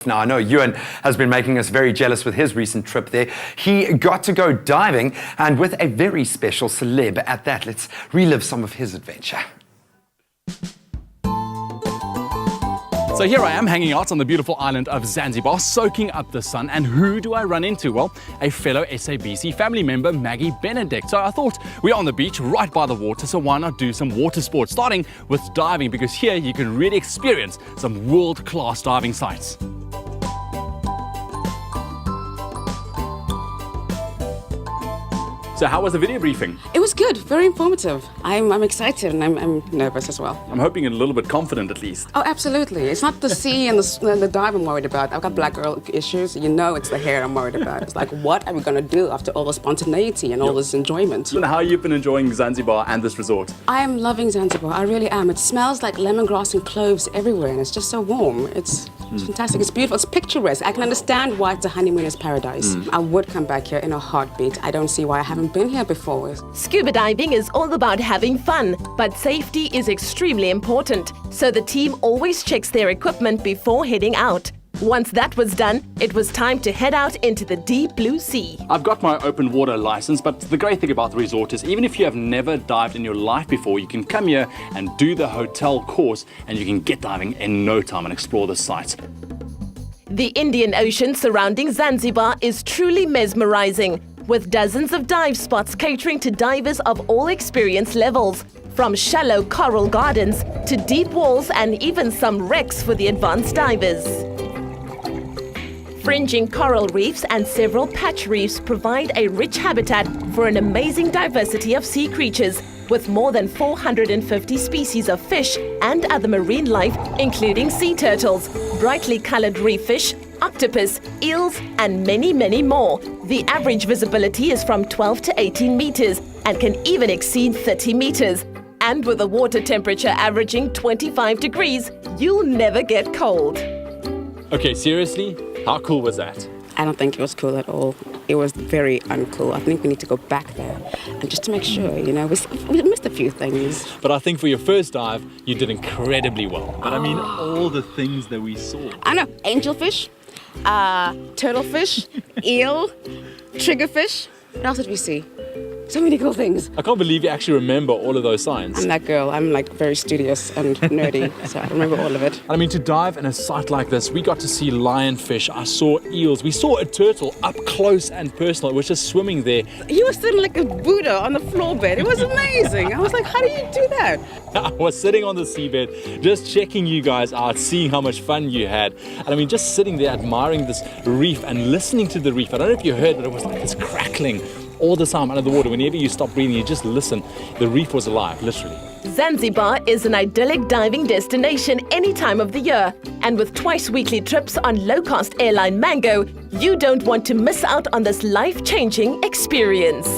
Now, I know Ewan has been making us very jealous with his recent trip there. He got to go diving, and with a very special celeb at that. Let's relive some of his adventure. So here I am hanging out on the beautiful island of Zanzibar, soaking up the sun. And who do I run into? Well, a fellow SABC family member, Maggie Benedict. So I thought, we're on the beach right by the water, so why not do some water sports? Starting with diving, because here you can really experience some world-class diving sites. So how was the video briefing? It was good, very informative. I'm excited and I'm nervous as well. I'm hoping you're a little bit confident at least. Oh, absolutely. It's not the sea and the dive I'm worried about. I've got black girl issues. You know it's the hair I'm worried about. It's like, what are we going to do after all the spontaneity and all this enjoyment? And how you've been enjoying Zanzibar and this resort? I am loving Zanzibar. I really am. It smells like lemongrass and cloves everywhere and it's just so warm. It's fantastic. It's beautiful. It's picturesque. I can understand why it's a honeymooner's paradise. I would come back here in a heartbeat. I don't see why I haven't been here before. Scuba diving is all about having fun, but safety is extremely important. So the team always checks their equipment before heading out. Once that was done, it was time to head out into the deep blue sea. I've got my open water license, but the great thing about the resort is even if you have never dived in your life before, you can come here and do the hotel course and you can get diving in no time and explore the sites. The Indian Ocean surrounding Zanzibar is truly mesmerizing, with dozens of dive spots catering to divers of all experience levels, from shallow coral gardens to deep walls and even some wrecks for the advanced divers. Fringing coral reefs and several patch reefs provide a rich habitat for an amazing diversity of sea creatures, with more than 450 species of fish and other marine life, including sea turtles, brightly colored reef fish, octopus, eels, and many, many more. The average visibility is from 12 to 18 meters and can even exceed 30 meters. And with a water temperature averaging 25 degrees, you'll never get cold. Okay, seriously? How cool was that? I don't think it was cool at all. It was very uncool. I think we need to go back there and just to make sure, you know, we missed a few things. But I think for your first dive, you did incredibly well. But I mean, all the things that we saw. I know, angelfish, turtlefish, eel, triggerfish. What else did we see? So many cool things. I can't believe you actually remember all of those signs. I'm that girl. I'm like very studious and nerdy, so I remember all of it. I mean, to dive in a site like this, we got to see lionfish. I saw eels. We saw a turtle up close and personal. It was just swimming there. You were sitting like a Buddha on the floor bed. It was amazing. I was like, how do you do that? I was sitting on the seabed, just checking you guys out, seeing how much fun you had. And I mean, just sitting there admiring this reef and listening to the reef. I don't know if you heard, but it was like this crackling all the time under the water. Whenever you stop breathing, you just listen. The reef was alive, literally. Zanzibar is an idyllic diving destination any time of the year. And with twice weekly trips on low-cost airline Mango, you don't want to miss out on this life-changing experience.